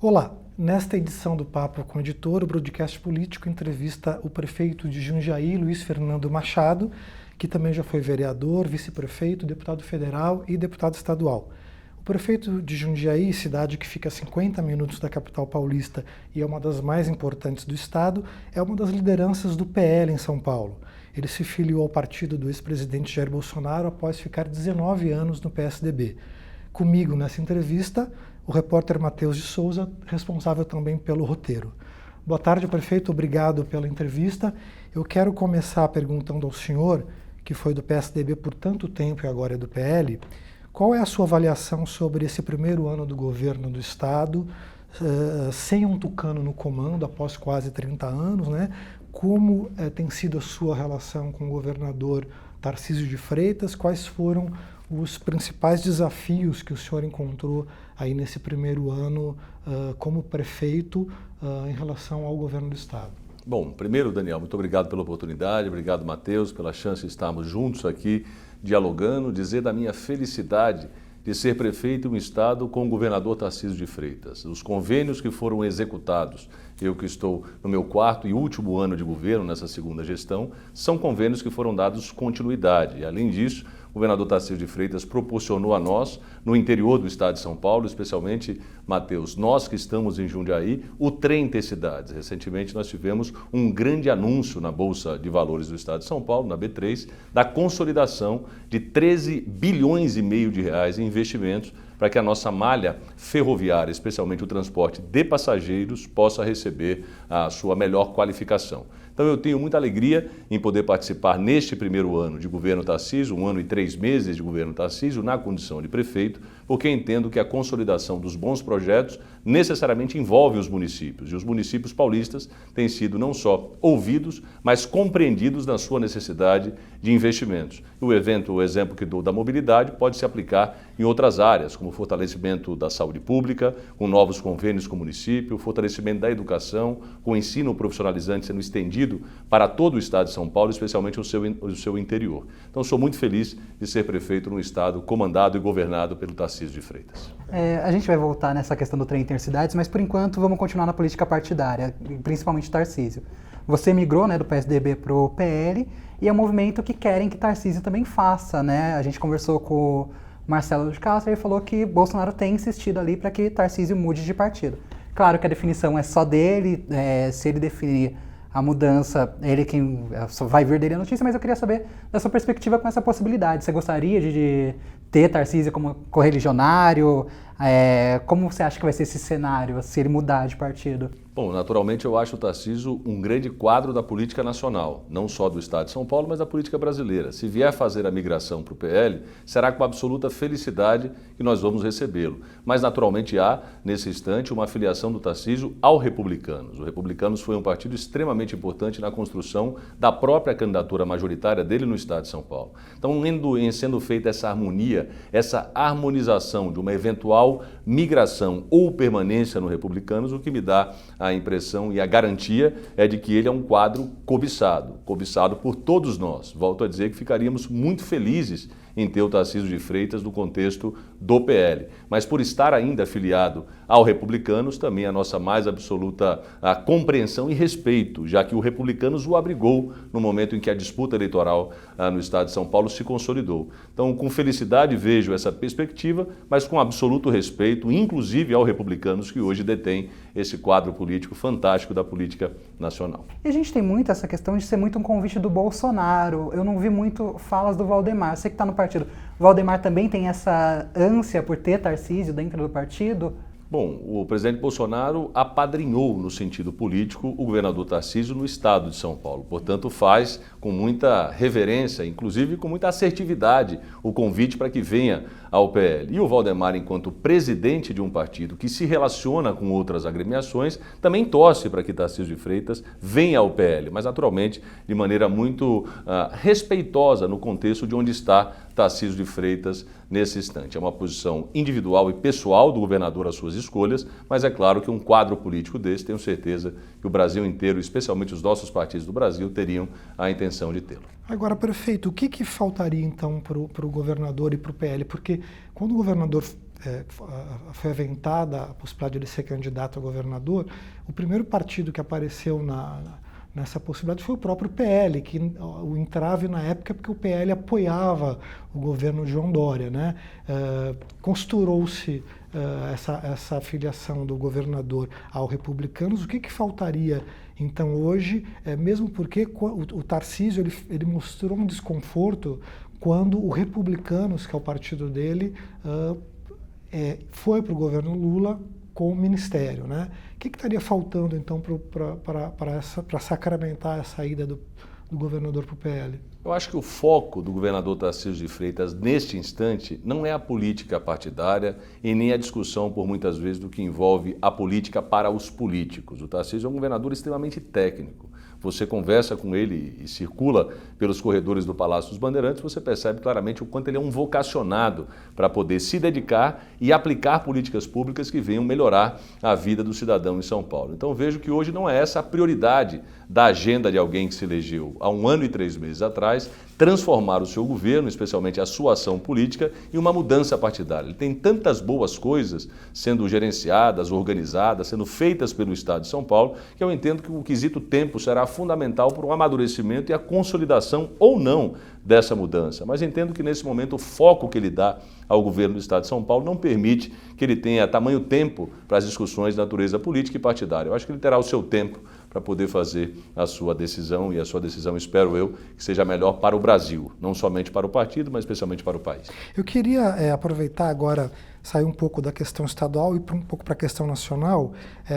Olá, nesta edição do Papo com o Editor, o Broadcast Político entrevista o prefeito de Jundiaí, Luiz Fernando Machado, que também já foi vereador, vice-prefeito, deputado federal e deputado estadual. O prefeito de Jundiaí, cidade que fica a 50 minutos da capital paulista e é uma das mais importantes do estado, é uma das lideranças do PL em São Paulo. Ele se filiou ao partido do ex-presidente Jair Bolsonaro após ficar 19 anos no PSDB. Comigo nessa entrevista, o repórter Matheus de Souza, responsável também pelo roteiro. Boa tarde, prefeito, obrigado pela entrevista. Eu quero começar perguntando ao senhor, que foi do PSDB por tanto tempo e agora é do PL, qual é a sua avaliação sobre esse primeiro ano do governo do Estado, sem um tucano no comando, após quase 30 anos, né? Como tem sido a sua relação com o governador Tarcísio de Freitas? Quais foram os principais desafios que o senhor encontrou aí nesse primeiro ano como prefeito em relação ao governo do Estado? Bom, primeiro, Daniel, muito obrigado pela oportunidade, obrigado, Matheus, pela chance de estarmos juntos aqui dialogando, dizer da minha felicidade de ser prefeito em um estado com o governador Tarcísio de Freitas. Os convênios que foram executados, eu que estou no meu quarto e último ano de governo nessa segunda gestão, são convênios que foram dados continuidade. E, além disso, o governador Tarcísio de Freitas proporcionou a nós, no interior do estado de São Paulo, especialmente, Matheus, nós que estamos em Jundiaí, o trem Intercidades. Recentemente nós tivemos um grande anúncio na Bolsa de Valores do estado de São Paulo, na B3, da consolidação de 13 bilhões e meio de reais em investimentos para que a nossa malha ferroviária, especialmente o transporte de passageiros, possa receber a sua melhor qualificação. Então eu tenho muita alegria em poder participar neste primeiro ano de governo Tarcísio, 1 ano e 3 meses de governo Tarcísio, na condição de prefeito, porque entendo que a consolidação dos bons projetos necessariamente envolve os municípios. E os municípios paulistas têm sido não só ouvidos, mas compreendidos na sua necessidade de investimentos. O exemplo que dou da mobilidade pode se aplicar em outras áreas, como o fortalecimento da saúde pública, com novos convênios com o município, o fortalecimento da educação, com o ensino profissionalizante sendo estendido para todo o estado de São Paulo, especialmente o seu interior. Então, sou muito feliz de ser prefeito num estado comandado e governado pelo Tarcísio de Freitas. A gente vai voltar nessa questão do trem Intercidades, mas por enquanto vamos continuar na política partidária, principalmente Tarcísio. Você migrou, né, do PSDB para o PL e é um movimento que querem que Tarcísio também faça, né? A gente conversou com o Marcelo de Castro e ele falou que Bolsonaro tem insistido ali para que Tarcísio mude de partido. Claro que a definição é só dele, se ele definir a mudança, ele quem só vai vir dele a notícia, mas eu queria saber da sua perspectiva com essa possibilidade. Você gostaria de ter Tarcísio como correligionário? Como você acha que vai ser esse cenário, se ele mudar de partido? Bom, naturalmente eu acho o Tarcísio um grande quadro da política nacional, não só do estado de São Paulo, mas da política brasileira. Se vier fazer a migração para o PL, será com absoluta felicidade que nós vamos recebê-lo. Mas naturalmente há, nesse instante, uma afiliação do Tarcísio ao Republicanos. O Republicanos foi um partido extremamente importante na construção da própria candidatura majoritária dele no estado de São Paulo. Então, sendo feita essa harmonia, essa harmonização de uma eventual migração ou permanência no Republicanos, o que me dá a impressão e a garantia é de que ele é um quadro cobiçado por todos nós. Volto a dizer que ficaríamos muito felizes em ter o Tarcísio de Freitas no contexto do PL. Mas por estar ainda afiliado ao Republicanos, também a nossa mais absoluta compreensão e respeito, já que o Republicanos o abrigou no momento em que a disputa eleitoral no estado de São Paulo se consolidou. Então, com felicidade vejo essa perspectiva, mas com absoluto respeito, inclusive ao Republicanos, que hoje detém esse quadro político fantástico da política nacional. E a gente tem muito essa questão de ser muito um convite do Bolsonaro. Eu não vi muito falas do Valdemar. Você que está no partido, o Valdemar também tem essa ânsia por ter Tarcísio dentro do partido? Bom, o presidente Bolsonaro apadrinhou, no sentido político, o governador Tarcísio no estado de São Paulo. Portanto, faz com muita reverência, inclusive com muita assertividade, o convite para que venha ao PL. E o Valdemar, enquanto presidente de um partido que se relaciona com outras agremiações, também torce para que Tarcísio de Freitas venha ao PL, mas naturalmente de maneira muito respeitosa no contexto de onde está Tarcísio de Freitas nesse instante. É uma posição individual e pessoal do governador às suas escolhas, mas é claro que um quadro político desse, tenho certeza que o Brasil inteiro, especialmente os nossos partidos do Brasil, teriam a intenção de tê-lo. Agora, prefeito, o que faltaria então para o governador e para o PL? Porque quando o governador foi aventada a possibilidade de ele ser candidato a governador, o primeiro partido que apareceu nessa possibilidade foi o próprio PL, que o entrave na época porque o PL apoiava o governo de João Dória, né? Costurou-se essa filiação do governador ao Republicanos. O que faltaria então hoje, mesmo porque o Tarcísio ele mostrou um desconforto quando o Republicanos, que é o partido dele, foi para o governo Lula com o ministério, né? O que estaria faltando então para sacramentar a saída do governador para o PL? Eu acho que o foco do governador Tarcísio de Freitas neste instante não é a política partidária e nem a discussão por muitas vezes do que envolve a política para os políticos. O Tarcísio é um governador extremamente técnico. Você conversa com ele e circula pelos corredores do Palácio dos Bandeirantes, você percebe claramente o quanto ele é um vocacionado para poder se dedicar e aplicar políticas públicas que venham melhorar a vida do cidadão em São Paulo. Então vejo que hoje não é essa a prioridade da agenda de alguém que se elegeu há 1 ano e 3 meses atrás, transformar o seu governo, especialmente a sua ação política, em uma mudança partidária. Ele tem tantas boas coisas sendo gerenciadas, organizadas, sendo feitas pelo Estado de São Paulo, que eu entendo que o quesito tempo será fundamental para o amadurecimento e a consolidação ou não dessa mudança. Mas entendo que nesse momento o foco que ele dá ao governo do Estado de São Paulo não permite que ele tenha tamanho tempo para as discussões de natureza política e partidária. Eu acho que ele terá o seu tempo para poder fazer a sua decisão, e a sua decisão, espero eu, que seja melhor para o Brasil, não somente para o partido, mas especialmente para o país. Eu queria aproveitar agora, sair um pouco da questão estadual e um pouco para a questão nacional.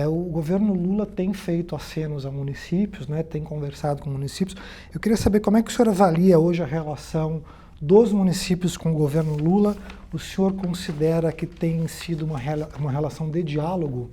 O governo Lula tem feito acenos a municípios, né, tem conversado com municípios. Eu queria saber como é que o senhor avalia hoje a relação dos municípios com o governo Lula. O senhor considera que tem sido uma relação de diálogo?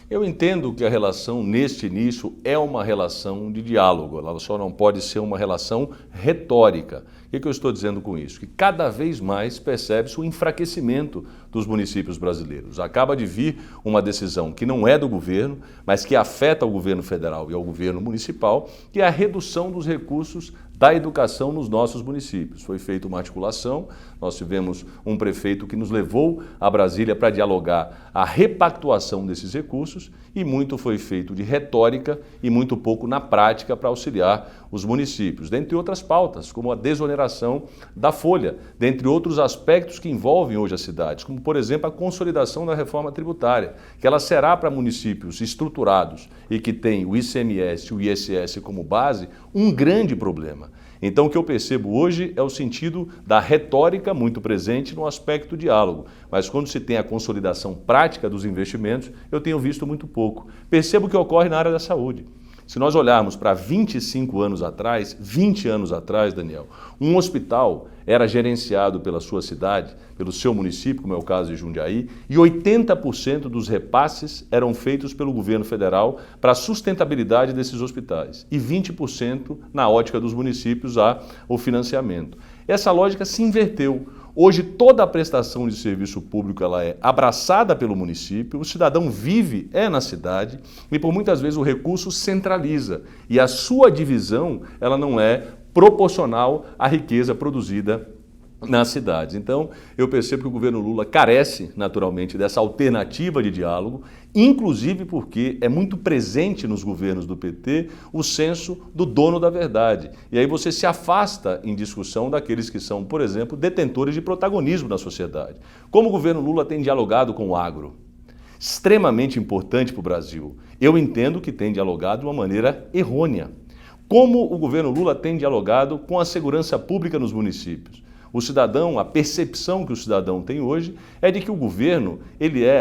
Eu entendo que a relação neste início é uma relação de diálogo, ela só não pode ser uma relação retórica. O que eu estou dizendo com isso? Que cada vez mais percebe-se o enfraquecimento dos municípios brasileiros. Acaba de vir uma decisão que não é do governo, mas que afeta o governo federal e ao governo municipal, que é a redução dos recursos da educação nos nossos municípios. Foi feita uma articulação, nós tivemos um prefeito que nos levou a Brasília para dialogar a repactuação desses recursos e muito foi feito de retórica e muito pouco na prática para auxiliar os municípios, dentre outras pautas, como a desoneração da folha, dentre outros aspectos que envolvem hoje as cidades, como por exemplo a consolidação da reforma tributária, que ela será para municípios estruturados e que têm o ICMS e o ISS como base, um grande problema. Então o que eu percebo hoje é o sentido da retórica muito presente no aspecto diálogo, mas quando se tem a consolidação prática dos investimentos, eu tenho visto muito pouco. Percebo o que ocorre na área da saúde. Se nós olharmos para 25 anos atrás, 20 anos atrás, Daniel, um hospital era gerenciado pela sua cidade, pelo seu município, como é o caso de Jundiaí, e 80% dos repasses eram feitos pelo governo federal para a sustentabilidade desses hospitais e 20% na ótica dos municípios o financiamento. Essa lógica se inverteu. Hoje toda a prestação de serviço público ela é abraçada pelo município, o cidadão vive na cidade e por muitas vezes o recurso centraliza e a sua divisão ela não é proporcional à riqueza produzida nas cidades. Então, eu percebo que o governo Lula carece, naturalmente, dessa alternativa de diálogo, inclusive porque é muito presente nos governos do PT o senso do dono da verdade. E aí você se afasta em discussão daqueles que são, por exemplo, detentores de protagonismo na sociedade. Como o governo Lula tem dialogado com o agro? Extremamente importante para o Brasil. Eu entendo que tem dialogado de uma maneira errônea. Como o governo Lula tem dialogado com a segurança pública nos municípios? O cidadão, a percepção que o cidadão tem hoje é de que o governo,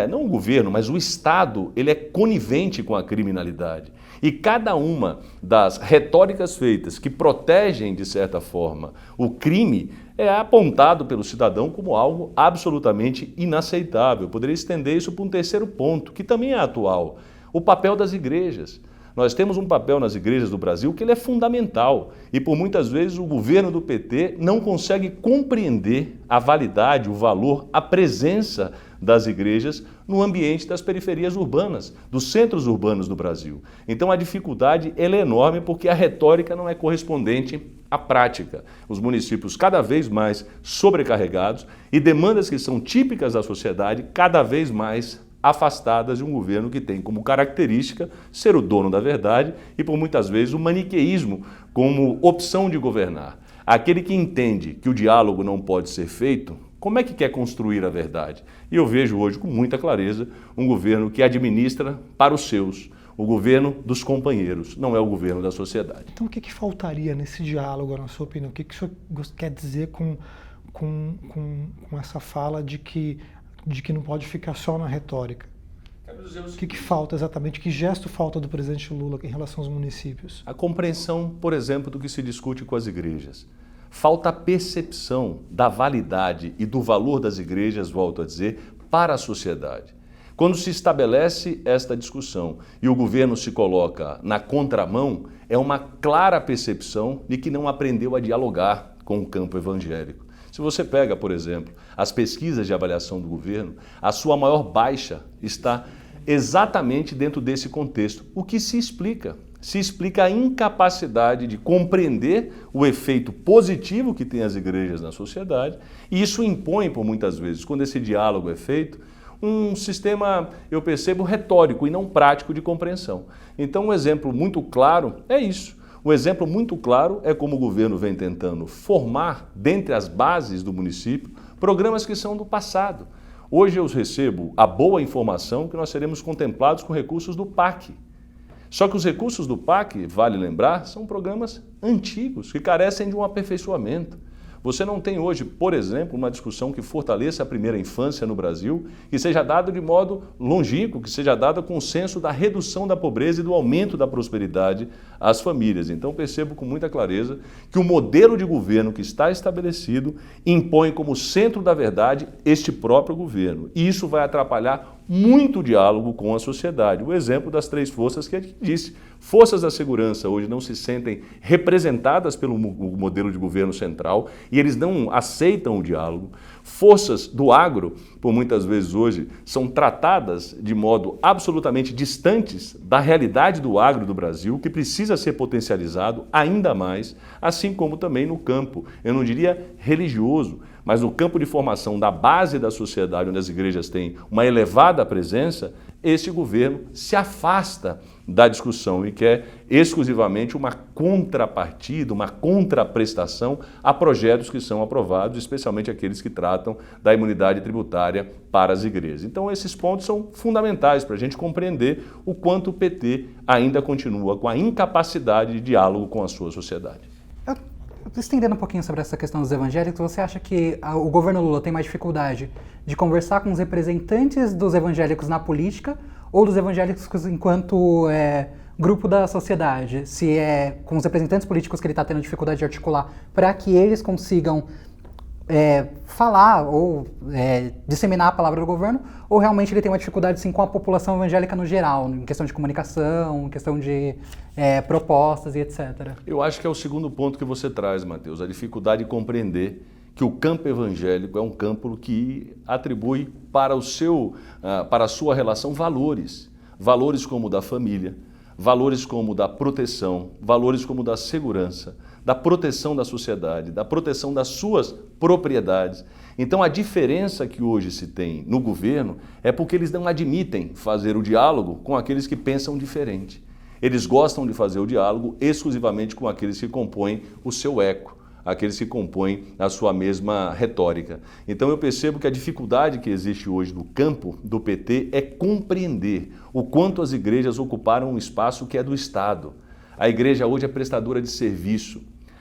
não o governo, mas o Estado, ele é conivente com a criminalidade. E cada uma das retóricas feitas que protegem, de certa forma, o crime é apontado pelo cidadão como algo absolutamente inaceitável. Eu poderia estender isso para um terceiro ponto, que também é atual, o papel das igrejas. Nós temos um papel nas igrejas do Brasil que ele é fundamental e por muitas vezes o governo do PT não consegue compreender a validade, o valor, a presença das igrejas no ambiente das periferias urbanas, dos centros urbanos do Brasil. Então a dificuldade ela é enorme porque a retórica não é correspondente à prática. Os municípios cada vez mais sobrecarregados e demandas que são típicas da sociedade cada vez mais afastadas de um governo que tem como característica ser o dono da verdade e, por muitas vezes, o maniqueísmo como opção de governar. Aquele que entende que o diálogo não pode ser feito, como é que quer construir a verdade? E eu vejo hoje com muita clareza um governo que administra para os seus, o governo dos companheiros, não é o governo da sociedade. Então o que faltaria nesse diálogo, na sua opinião? O que o senhor quer dizer com essa fala de que não pode ficar só na retórica? O que falta exatamente? Que gesto falta do presidente Lula em relação aos municípios? A compreensão, por exemplo, do que se discute com as igrejas. Falta a percepção da validade e do valor das igrejas, volto a dizer, para a sociedade. Quando se estabelece esta discussão e o governo se coloca na contramão, é uma clara percepção de que não aprendeu a dialogar com o campo evangélico. Se você pega, por exemplo, as pesquisas de avaliação do governo, a sua maior baixa está exatamente dentro desse contexto. O que se explica? Se explica a incapacidade de compreender o efeito positivo que tem as igrejas na sociedade, e isso impõe, por muitas vezes, quando esse diálogo é feito, um sistema, eu percebo, retórico e não prático de compreensão. Então, um exemplo muito claro é isso. Um exemplo muito claro é como o governo vem tentando formar, dentre as bases do município, programas que são do passado. Hoje eu recebo a boa informação que nós seremos contemplados com recursos do PAC. Só que os recursos do PAC, vale lembrar, são programas antigos, que carecem de um aperfeiçoamento. Você não tem hoje, por exemplo, uma discussão que fortaleça a primeira infância no Brasil, que seja dada de modo longínquo, que seja dada com o senso da redução da pobreza e do aumento da prosperidade às famílias. Então percebo com muita clareza que o modelo de governo que está estabelecido impõe como centro da verdade este próprio governo. E isso vai atrapalhar muito o diálogo com a sociedade. O exemplo das três forças que a gente disse. Forças da segurança hoje não se sentem representadas pelo modelo de governo central e eles não aceitam o diálogo. Forças do agro, por muitas vezes hoje, são tratadas de modo absolutamente distantes da realidade do agro do Brasil, que precisa ser potencializado ainda mais, assim como também no campo, eu não diria religioso, mas no campo de formação da base da sociedade, onde as igrejas têm uma elevada presença, este governo se afasta da discussão e quer exclusivamente uma contrapartida, uma contraprestação a projetos que são aprovados, especialmente aqueles que tratam da imunidade tributária para as igrejas. Então esses pontos são fundamentais para a gente compreender o quanto o PT ainda continua com a incapacidade de diálogo com a sua sociedade. Estendendo um pouquinho sobre essa questão dos evangélicos, você acha que o governo Lula tem mais dificuldade de conversar com os representantes dos evangélicos na política ou dos evangélicos enquanto grupo da sociedade? Se é com os representantes políticos que ele está tendo dificuldade de articular para que eles consigam falar ou disseminar a palavra do governo, ou realmente ele tem uma dificuldade sim, com a população evangélica no geral, em questão de comunicação, em questão de propostas e etc. Eu acho que é o segundo ponto que você traz, Matheus, a dificuldade de compreender que o campo evangélico é um campo que atribui para a sua relação valores como o da família, valores como o da proteção, valores como o da segurança, da proteção da sociedade, da proteção das suas propriedades. Então a diferença que hoje se tem no governo é porque eles não admitem fazer o diálogo com aqueles que pensam diferente. Eles gostam de fazer o diálogo exclusivamente com aqueles que compõem o seu eco, aqueles que compõem a sua mesma retórica. Então eu percebo que a dificuldade que existe hoje no campo do PT é compreender o quanto as igrejas ocuparam um espaço que é do Estado. A igreja hoje é prestadora de serviço,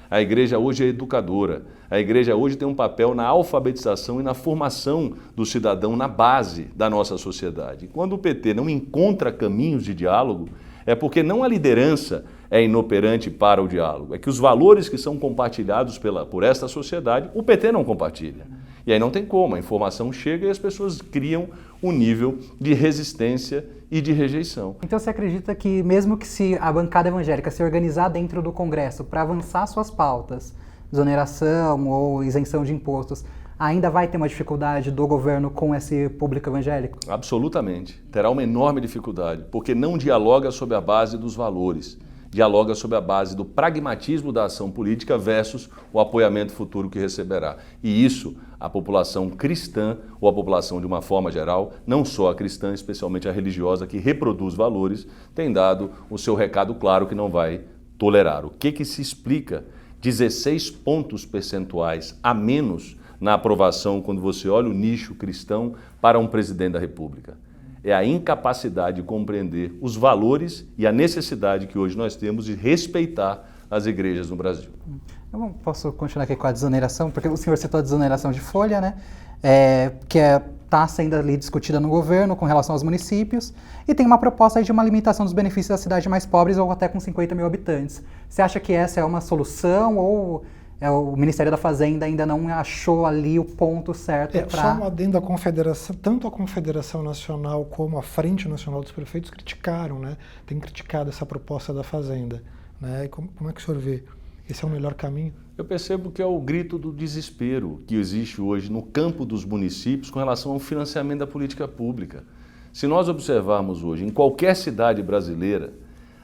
a igreja hoje é educadora, a igreja hoje tem um papel na alfabetização e na formação do cidadão na base da nossa sociedade. Quando o PT não encontra caminhos de diálogo, é porque não a liderança é inoperante para o diálogo, é que os valores que são compartilhados por esta sociedade, o PT não compartilha. E aí não tem como, a informação chega e as pessoas criam um nível de resistência e de rejeição. Então você acredita que mesmo que se a bancada evangélica se organizar dentro do Congresso para avançar suas pautas, desoneração ou isenção de impostos, ainda vai ter uma dificuldade do governo com esse público evangélico? Absolutamente. Terá uma enorme dificuldade, porque não dialoga sobre a base dos valores, dialoga sobre a base do pragmatismo da ação política versus o apoiamento futuro que receberá. E isso, a população cristã, ou a população de uma forma geral, não só a cristã, especialmente a religiosa, que reproduz valores, tem dado o seu recado claro que não vai tolerar. O que se explica 16 pontos percentuais a menos na aprovação quando você olha o nicho cristão para um presidente da República? É a incapacidade de compreender os valores e a necessidade que hoje nós temos de respeitar as igrejas no Brasil. Eu posso continuar aqui com a desoneração, porque o senhor citou a desoneração de folha, né? Que está sendo ali discutida no governo com relação aos municípios, e tem uma proposta aí de uma limitação dos benefícios das cidades mais pobres ou até com 50 mil habitantes. Você acha que essa é uma solução ou o Ministério da Fazenda ainda não achou ali o ponto certo para... Só um adendo à Confederação, tanto a Confederação Nacional como a Frente Nacional dos Prefeitos criticaram, né? Tem criticado essa proposta da Fazenda, né? E como é que o senhor vê? Esse é o melhor caminho? Eu percebo que é o grito do desespero que existe hoje no campo dos municípios com relação ao financiamento da política pública. Se nós observarmos hoje, em qualquer cidade brasileira,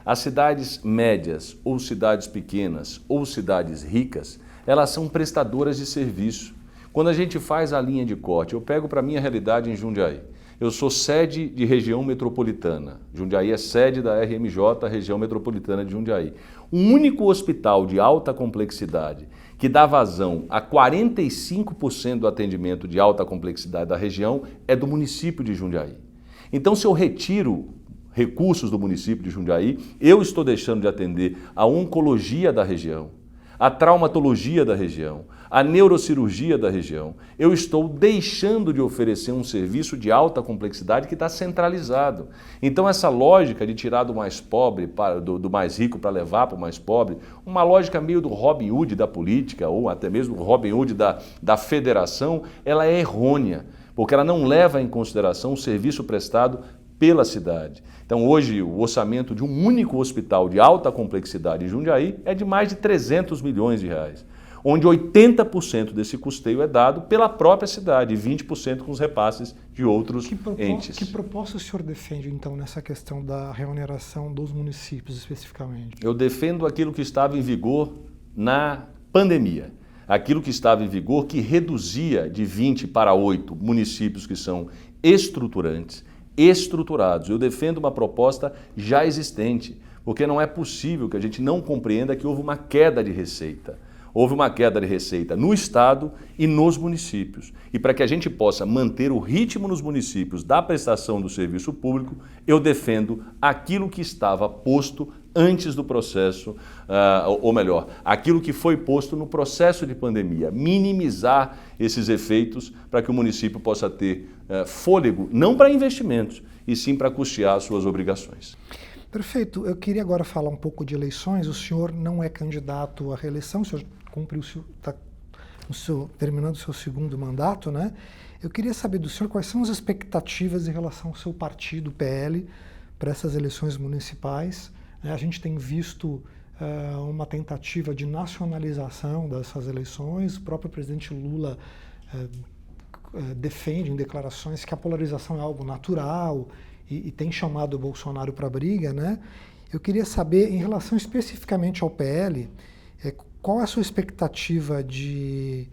as cidades médias ou cidades pequenas ou cidades ricas, elas são prestadoras de serviço. Quando a gente faz a linha de corte, eu pego para a minha realidade em Jundiaí. Eu sou sede de região metropolitana. Jundiaí é sede da RMJ, região metropolitana de Jundiaí. O único hospital de alta complexidade que dá vazão a 45% do atendimento de alta complexidade da região é do município de Jundiaí. Então, se eu retiro recursos do município de Jundiaí, eu estou deixando de atender a oncologia da região, a traumatologia da região, a neurocirurgia da região. Eu estou deixando de oferecer um serviço de alta complexidade que está centralizado. Então essa lógica de tirar do mais pobre, do mais rico para levar para o mais pobre, uma lógica meio do Robin Hood da política, ou até mesmo do Robin Hood da federação, ela é errônea, porque ela não leva em consideração o serviço prestado pela cidade. Então hoje o orçamento de um único hospital de alta complexidade em Jundiaí é de mais de 300 milhões de reais, onde 80% desse custeio é dado pela própria cidade e 20% com os repasses de outros entes. Que proposta o senhor defende então nessa questão da reoneração dos municípios especificamente? Eu defendo aquilo que estava em vigor na pandemia. Aquilo que estava em vigor que reduzia de 20 para 8 municípios que são estruturantes, estruturados. Eu defendo uma proposta já existente, porque não é possível que a gente não compreenda que houve uma queda de receita. Houve uma queda de receita no Estado e nos municípios. E para que a gente possa manter o ritmo nos municípios da prestação do serviço público, eu defendo aquilo que estava posto antes do processo, ou melhor, aquilo que foi posto no processo de pandemia, minimizar esses efeitos para que o município possa ter fôlego, não para investimentos, e sim para custear suas obrigações. Perfeito. Eu queria agora falar um pouco de eleições. O senhor não é candidato à reeleição, o senhor está terminando o seu segundo mandato, né? Eu queria saber do senhor quais são as expectativas em relação ao seu partido, o PL, para essas eleições municipais. A gente tem visto uma tentativa de nacionalização dessas eleições. O próprio presidente Lula defende em declarações que a polarização é algo natural e tem chamado o Bolsonaro para a briga, né? Eu queria saber, em relação especificamente ao PL, qual é a sua expectativa de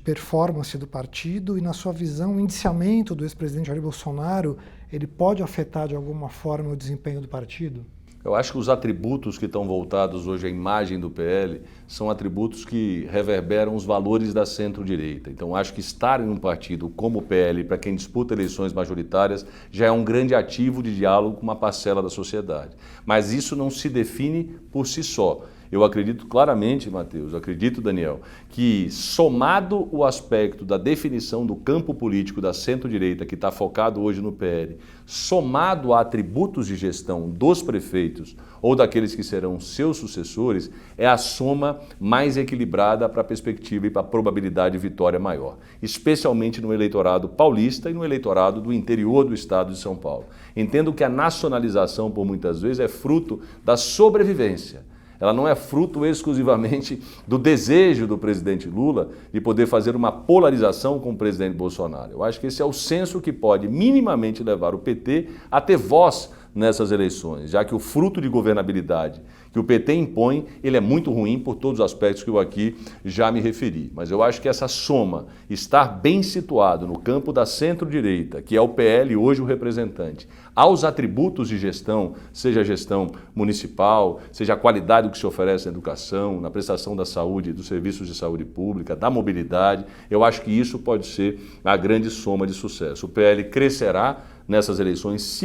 performance do partido e, na sua visão, o indiciamento do ex-presidente Jair Bolsonaro, ele pode afetar de alguma forma o desempenho do partido? Eu acho que os atributos que estão voltados hoje à imagem do PL são atributos que reverberam os valores da centro-direita. Então, acho que estar em um partido como o PL, para quem disputa eleições majoritárias, já é um grande ativo de diálogo com uma parcela da sociedade. Mas isso não se define por si só. Eu acredito claramente, Matheus, acredito, Daniel, que somado o aspecto da definição do campo político da centro-direita, que está focado hoje no PL, somado a atributos de gestão dos prefeitos ou daqueles que serão seus sucessores, é a soma mais equilibrada para a perspectiva e para a probabilidade de vitória maior, especialmente no eleitorado paulista e no eleitorado do interior do estado de São Paulo. Entendo que a nacionalização, por muitas vezes, é fruto da sobrevivência. ela não é fruto exclusivamente do desejo do presidente Lula de poder fazer uma polarização com o presidente Bolsonaro. Eu acho que esse é o senso que pode minimamente levar o PT a ter voz nessas eleições, já que o fruto de governabilidade que o PT impõe, ele é muito ruim por todos os aspectos que eu aqui já me referi. Mas eu acho que essa soma, estar bem situado no campo da centro-direita, que é o PL hoje o representante, aos atributos de gestão, seja a gestão municipal, seja a qualidade do que se oferece na educação, na prestação da saúde, dos serviços de saúde pública, da mobilidade, eu acho que isso pode ser a grande soma de sucesso. O PL crescerá nessas eleições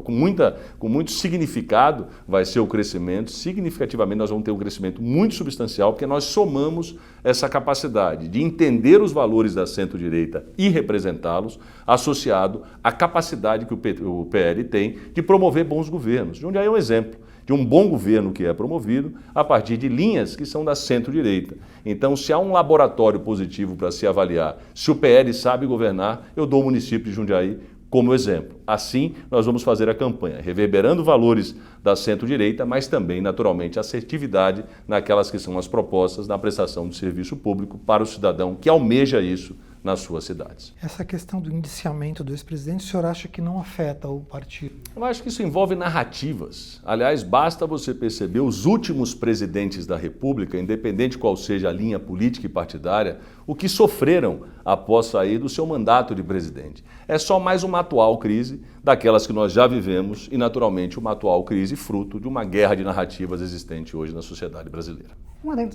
com muito significado vai ser o crescimento, significativamente nós vamos ter um crescimento muito substancial, porque nós somamos essa capacidade de entender os valores da centro-direita e representá-los, associado à capacidade que o PL tem de promover bons governos. Jundiaí é um exemplo de um bom governo que é promovido a partir de linhas que são da centro-direita. Então, se há um laboratório positivo para se avaliar se o PL sabe governar, eu dou o município de Jundiaí como exemplo. Assim, nós vamos fazer a campanha, reverberando valores da centro-direita, mas também, naturalmente, assertividade naquelas que são as propostas na prestação de serviço público para o cidadão que almeja isso nas suas cidades. Essa questão do indiciamento do ex-presidente, o senhor acha que não afeta o partido? Eu acho que isso envolve narrativas. Aliás, basta você perceber os últimos presidentes da República, independente qual seja a linha política e partidária, o que sofreram após sair do seu mandato de presidente. É só mais uma atual crise, daquelas que nós já vivemos, e naturalmente uma atual crise fruto de uma guerra de narrativas existente hoje na sociedade brasileira.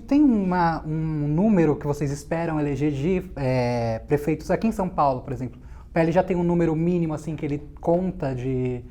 Tem um número que vocês esperam eleger de prefeitos aqui em São Paulo, por exemplo? O PL já tem um número mínimo assim que ele conta de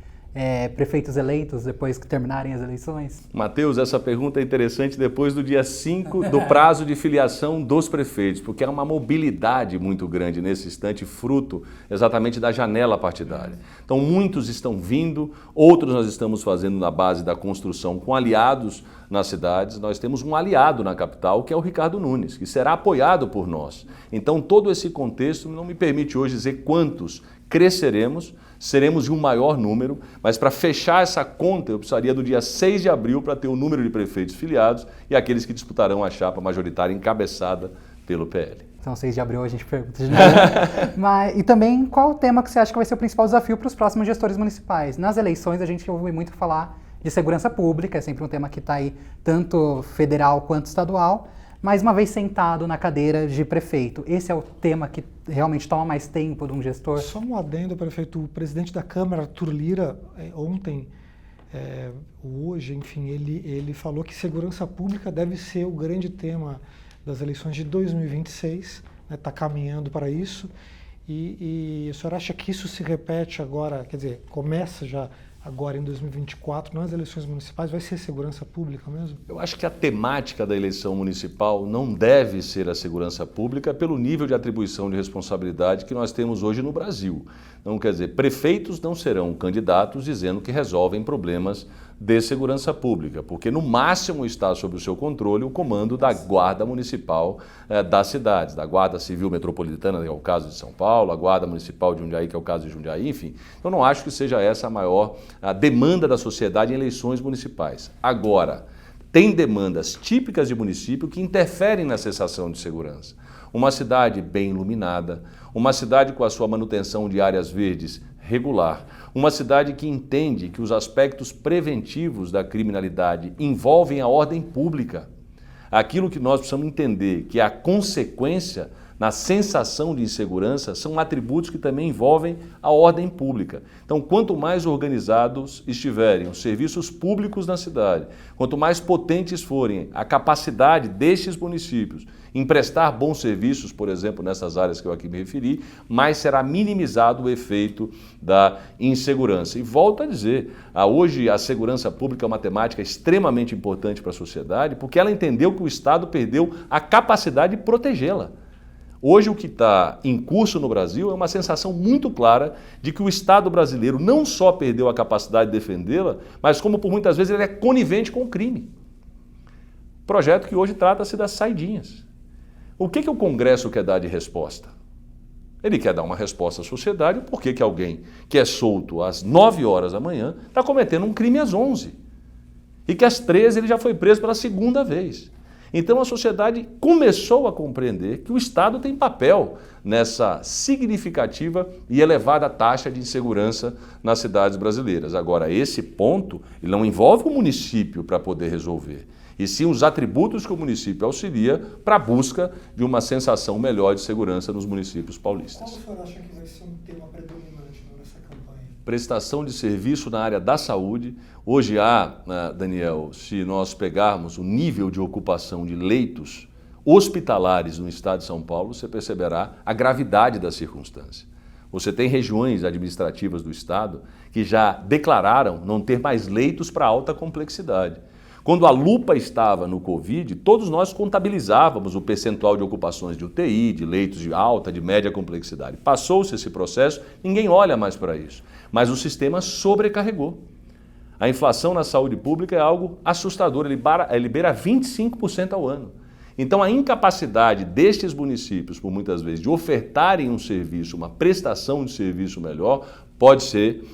prefeitos eleitos depois que terminarem as eleições? Matheus, essa pergunta é interessante depois do dia 5 do prazo de filiação dos prefeitos, porque há uma mobilidade muito grande nesse instante, fruto exatamente da janela partidária. Então, muitos estão vindo, outros nós estamos fazendo na base da construção com aliados nas cidades. Nós temos um aliado na capital, que é o Ricardo Nunes, que será apoiado por nós. Então, todo esse contexto não me permite hoje dizer quantos cresceremos, seremos de um maior número, mas para fechar essa conta eu precisaria do dia 6 de abril para ter o número de prefeitos filiados e aqueles que disputarão a chapa majoritária encabeçada pelo PL. Então, 6 de abril a gente pergunta de novo. E também, qual o tema que você acha que vai ser o principal desafio para os próximos gestores municipais? Nas eleições a gente ouve muito falar de segurança pública, é sempre um tema que está aí tanto federal quanto estadual, mas uma vez sentado na cadeira de prefeito, esse é o tema que realmente toma mais tempo de um gestor? Só um adendo, prefeito. O presidente da Câmara, Arthur Lira, ontem, hoje, enfim, ele falou que segurança pública deve ser o grande tema das eleições de 2026, está caminhando para isso. E o senhor acha que isso se repete agora, quer dizer, começa já agora em 2024, nas eleições municipais, vai ser segurança pública mesmo? Eu acho que a temática da eleição municipal não deve ser a segurança pública pelo nível de atribuição de responsabilidade que nós temos hoje no Brasil. Então, quer dizer, prefeitos não serão candidatos dizendo que resolvem problemas de segurança pública, porque no máximo está sob o seu controle o comando da Guarda Municipal das cidades, da Guarda Civil Metropolitana, que é o caso de São Paulo, a Guarda Municipal de Jundiaí, que é o caso de Jundiaí, enfim. Eu não acho que seja essa a demanda da sociedade em eleições municipais. Agora, tem demandas típicas de município que interferem na sensação de segurança. Uma cidade bem iluminada, uma cidade com a sua manutenção de áreas verdes regular, uma cidade que entende que os aspectos preventivos da criminalidade envolvem a ordem pública. Aquilo que nós precisamos entender, que a consequência na sensação de insegurança, são atributos que também envolvem a ordem pública. Então, quanto mais organizados estiverem os serviços públicos na cidade, quanto mais potentes forem a capacidade destes municípios em prestar bons serviços, por exemplo, nessas áreas que eu aqui me referi, mais será minimizado o efeito da insegurança. E volto a dizer, hoje a segurança pública é uma temática extremamente importante para a sociedade, porque ela entendeu que o Estado perdeu a capacidade de protegê-la. Hoje o que está em curso no Brasil é uma sensação muito clara de que o Estado brasileiro não só perdeu a capacidade de defendê-la, mas como por muitas vezes ele é conivente com o crime. Projeto que hoje trata-se das saidinhas. O que o Congresso quer dar de resposta? Ele quer dar uma resposta à sociedade por que alguém que é solto às 9 horas da manhã está cometendo um crime às 11. e que às 13 ele já foi preso pela segunda vez. Então a sociedade começou a compreender que o Estado tem papel nessa significativa e elevada taxa de insegurança nas cidades brasileiras. Agora, esse ponto ele não envolve o município para poder resolver, e sim os atributos que o município auxilia para a busca de uma sensação melhor de segurança nos municípios paulistas. Qual o senhor acha que vai ser um tema predominante nessa campanha? Prestação de serviço na área da saúde. Hoje há, Daniel, se nós pegarmos o nível de ocupação de leitos hospitalares no estado de São Paulo, você perceberá a gravidade da circunstância. Você tem regiões administrativas do estado que já declararam não ter mais leitos para alta complexidade. Quando a lupa estava no Covid, todos nós contabilizávamos o percentual de ocupações de UTI, de leitos de alta, de média complexidade. Passou-se esse processo, ninguém olha mais para isso. Mas o sistema sobrecarregou. A inflação na saúde pública é algo assustador, ele beira 25% ao ano. Então a incapacidade destes municípios, por muitas vezes, de ofertarem um serviço, uma prestação de serviço melhor, pode ser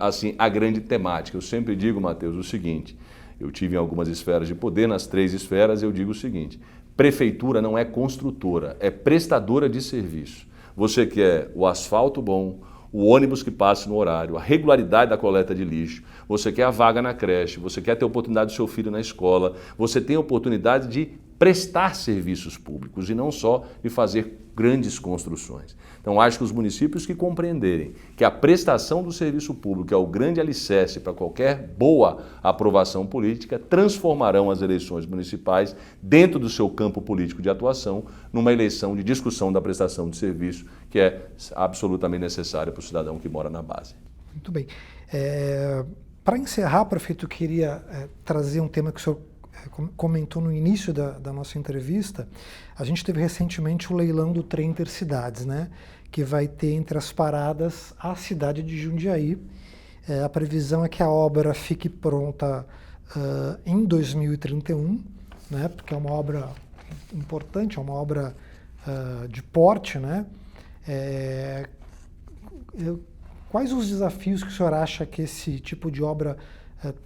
assim, a grande temática. Eu sempre digo, Matheus, o seguinte, eu tive em algumas esferas de poder, nas 3 esferas eu digo o seguinte, prefeitura não é construtora, é prestadora de serviço. Você quer o asfalto bom, o ônibus que passe no horário, a regularidade da coleta de lixo, você quer a vaga na creche, você quer ter a oportunidade do seu filho na escola, você tem a oportunidade de prestar serviços públicos e não só de fazer grandes construções. Então, acho que os municípios que compreenderem que a prestação do serviço público é o grande alicerce para qualquer boa aprovação política, transformarão as eleições municipais dentro do seu campo político de atuação numa eleição de discussão da prestação de serviço que é absolutamente necessária para o cidadão que mora na base. Muito bem. Para encerrar, prefeito, eu queria trazer um tema que o senhor comentou no início da nossa entrevista. A gente teve recentemente o leilão do trem Intercidades, né? Que vai ter entre as paradas a cidade de Jundiaí. A previsão é que a obra fique pronta em 2031, né? Porque é uma obra importante, é uma obra de porte, né? Quais os desafios que o senhor acha que esse tipo de obra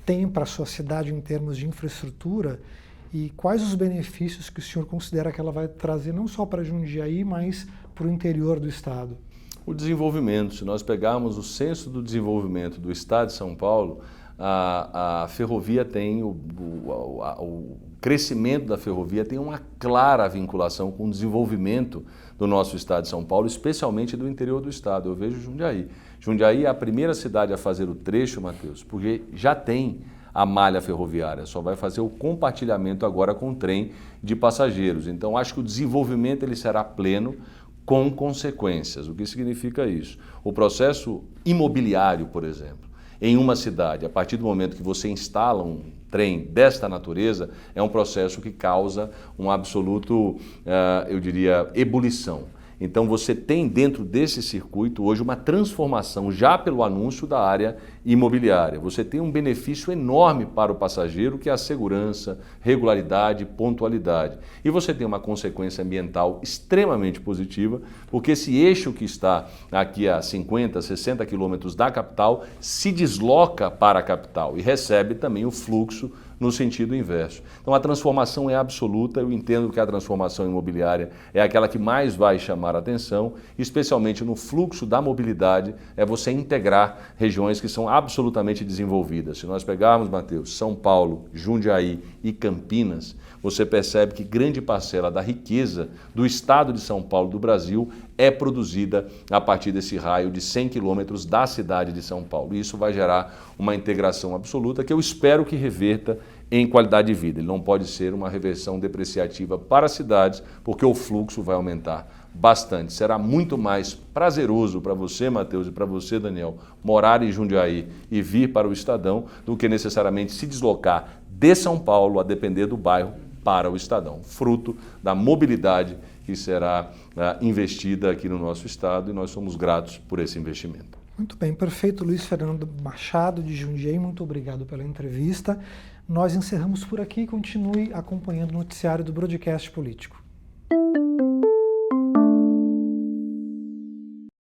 tem para a sua cidade em termos de infraestrutura e quais os benefícios que o senhor considera que ela vai trazer não só para Jundiaí, mas para o interior do estado? O desenvolvimento, se nós pegarmos o censo do desenvolvimento do estado de São Paulo, a ferrovia tem, o crescimento da ferrovia tem uma clara vinculação com o desenvolvimento do nosso estado de São Paulo, especialmente do interior do estado. Eu vejo Jundiaí. Jundiaí é a primeira cidade a fazer o trecho, Matheus, porque já tem a malha ferroviária, só vai fazer o compartilhamento agora com o trem de passageiros. Então, acho que o desenvolvimento ele será pleno com consequências. O que significa isso? O processo imobiliário, por exemplo, em uma cidade, a partir do momento que você instala um trem desta natureza, é um processo que causa um absoluto, eu diria, ebulição. Então você tem dentro desse circuito hoje uma transformação já pelo anúncio da área imobiliária. Você tem um benefício enorme para o passageiro que é a segurança, regularidade, pontualidade. E você tem uma consequência ambiental extremamente positiva, porque esse eixo que está aqui a 50, 60 quilômetros da capital se desloca para a capital e recebe também o fluxo no sentido inverso. Então a transformação é absoluta, eu entendo que a transformação imobiliária é aquela que mais vai chamar a atenção, especialmente no fluxo da mobilidade, é você integrar regiões que são absolutamente desenvolvidas. Se nós pegarmos, Matheus, São Paulo, Jundiaí e Campinas, você percebe que grande parcela da riqueza do estado de São Paulo, do Brasil, é produzida a partir desse raio de 100 quilômetros da cidade de São Paulo. E isso vai gerar uma integração absoluta que eu espero que reverta em qualidade de vida. Ele não pode ser uma reversão depreciativa para as cidades, porque o fluxo vai aumentar bastante. Será muito mais prazeroso para você, Matheus, e para você, Daniel, morar em Jundiaí e vir para o Estadão do que necessariamente se deslocar de São Paulo, a depender do bairro, para o Estadão, fruto da mobilidade que será investida aqui no nosso estado e nós somos gratos por esse investimento. Muito bem, prefeito Luiz Fernando Machado de Jundiaí, muito obrigado pela entrevista. Nós encerramos por aqui e continue acompanhando o noticiário do Broadcast Político.